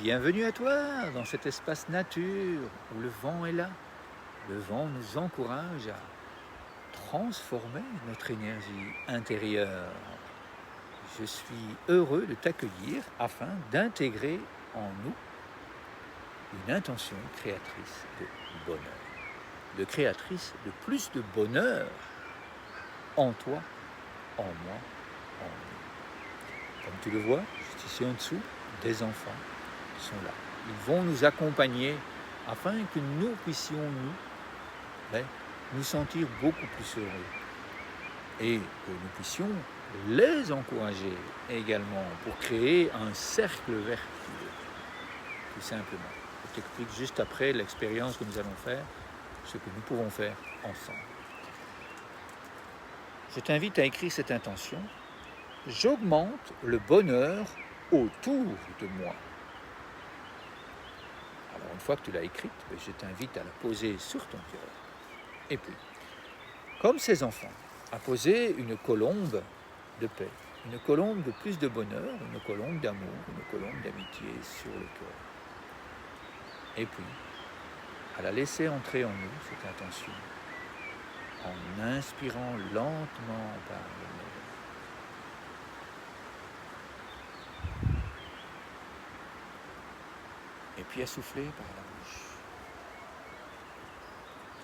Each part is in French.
Bienvenue à toi dans cet espace nature où le vent est là. Le vent nous encourage à transformer notre énergie intérieure. Je suis heureux de t'accueillir afin d'intégrer en nous une intention créatrice de bonheur, de créatrice de plus de bonheur en toi, en moi, en nous. Comme tu le vois, juste ici en dessous, des enfants sont là. Ils vont nous accompagner afin que nous puissions, nous sentir beaucoup plus heureux et que nous puissions les encourager également pour créer un cercle vertueux, tout simplement. Je t'explique juste après l'expérience que nous allons faire, ce que nous pouvons faire ensemble. Je t'invite à écrire cette intention. J'augmente le bonheur autour de moi. Alors une fois que tu l'as écrite, je t'invite à la poser sur ton cœur. Et puis, comme ces enfants, à poser une colombe de paix, une colombe de plus de bonheur, une colombe d'amour, une colombe d'amitié sur le cœur. Et puis, à la laisser entrer en nous, cette intention, en inspirant lentement par le nez. Et puis à souffler par la bouche.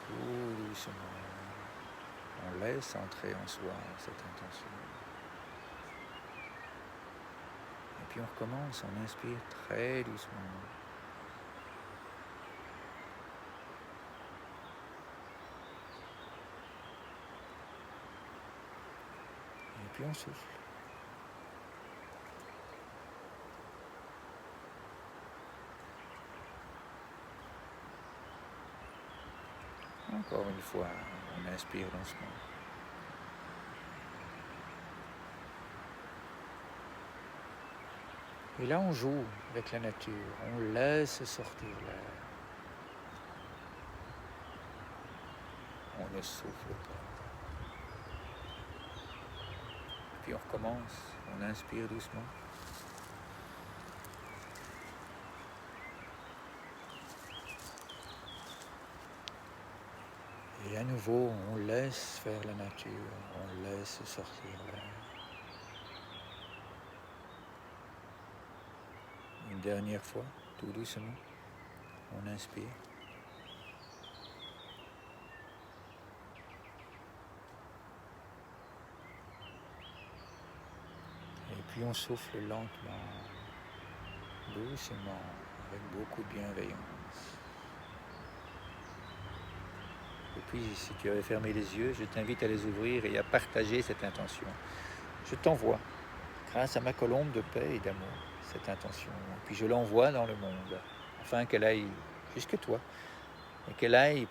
Tout doucement. On laisse entrer en soi cette intention. Et puis on recommence, on inspire très doucement. Et puis on souffle. Encore une fois, on inspire doucement. Et là, on joue avec la nature, on laisse sortir l'air. On ne souffle pas. Puis on recommence, on inspire doucement. Et à nouveau, on laisse faire la nature, on laisse sortir l'air. Une dernière fois, tout doucement, on inspire. Et puis on souffle lentement, doucement, avec beaucoup de bienveillance. Et puis, si tu avais fermé les yeux, je t'invite à les ouvrir et à partager cette intention. Je t'envoie, grâce à ma colombe de paix et d'amour, cette intention. Et puis je l'envoie dans le monde, afin qu'elle aille jusque toi, et qu'elle aille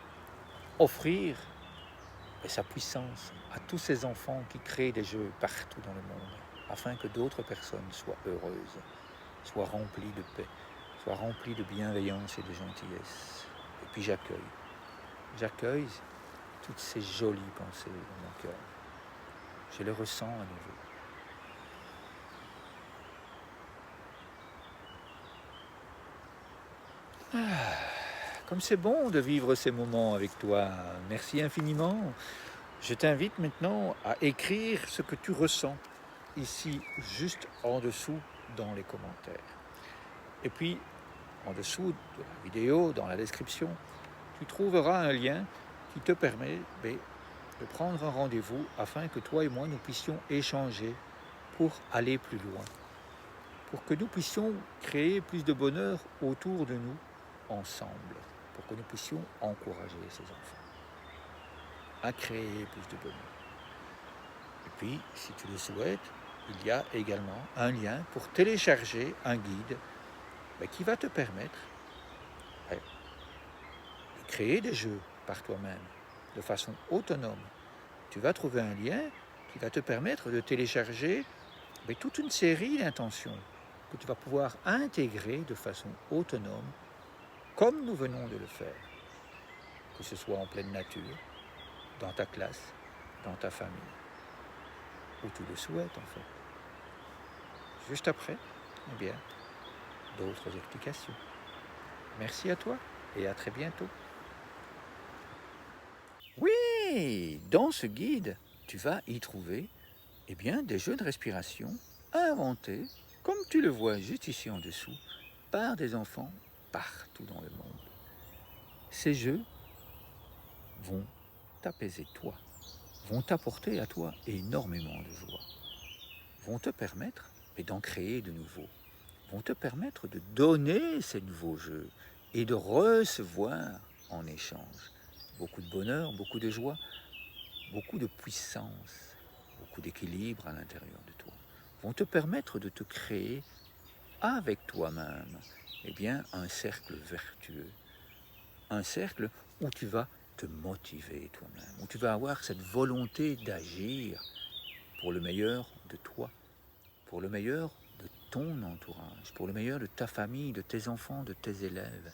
offrir sa puissance à tous ces enfants qui créent des jeux partout dans le monde, afin que d'autres personnes soient heureuses, soient remplies de paix, soient remplies de bienveillance et de gentillesse. Et puis j'accueille toutes ces jolies pensées dans mon cœur. Je les ressens à nouveau. Comme c'est bon de vivre ces moments avec toi, merci infiniment. Je t'invite maintenant à écrire ce que tu ressens ici, juste en dessous dans les commentaires. Et puis, en dessous de la vidéo, dans la description, tu trouveras un lien qui te permet de prendre un rendez-vous afin que toi et moi, nous puissions échanger pour aller plus loin, pour que nous puissions créer plus de bonheur autour de nous ensemble, pour que nous puissions encourager ces enfants à créer plus de bonheur. Et puis, si tu le souhaites, il y a également un lien pour télécharger un guide qui va te permettre de créer des jeux par toi-même de façon autonome. Tu vas trouver un lien qui va te permettre de télécharger toute une série d'intentions que tu vas pouvoir intégrer de façon autonome, comme nous venons de le faire, que ce soit en pleine nature, dans ta classe, dans ta famille, où tu le souhaites en fait. Juste après, d'autres explications. Merci à toi et à très bientôt. Oui, dans ce guide, tu vas y trouver des jeux de respiration inventés, comme tu le vois juste ici en dessous, par des enfants partout dans le monde. Ces jeux vont t'apaiser toi, vont t'apporter à toi énormément de joie, vont te permettre d'en créer de nouveaux, vont te permettre de donner ces nouveaux jeux et de recevoir en échange beaucoup de bonheur, beaucoup de joie, beaucoup de puissance, beaucoup d'équilibre à l'intérieur de toi, vont te permettre de te créer avec toi-même un cercle vertueux, un cercle où tu vas te motiver toi-même, où tu vas avoir cette volonté d'agir pour le meilleur de toi, pour le meilleur de ton entourage, pour le meilleur de ta famille, de tes enfants, de tes élèves.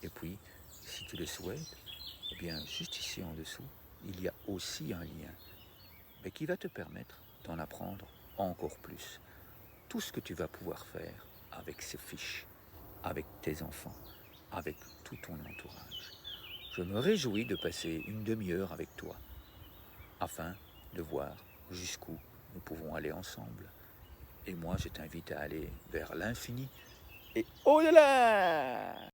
Et puis, si tu le souhaites, juste ici en dessous, il y a aussi un lien qui va te permettre d'en apprendre encore plus. Tout ce que tu vas pouvoir faire avec ces fiches, avec tes enfants, avec tout ton entourage. Je me réjouis de passer une demi-heure avec toi afin de voir jusqu'où nous pouvons aller ensemble. Et moi, je t'invite à aller vers l'infini et au-delà.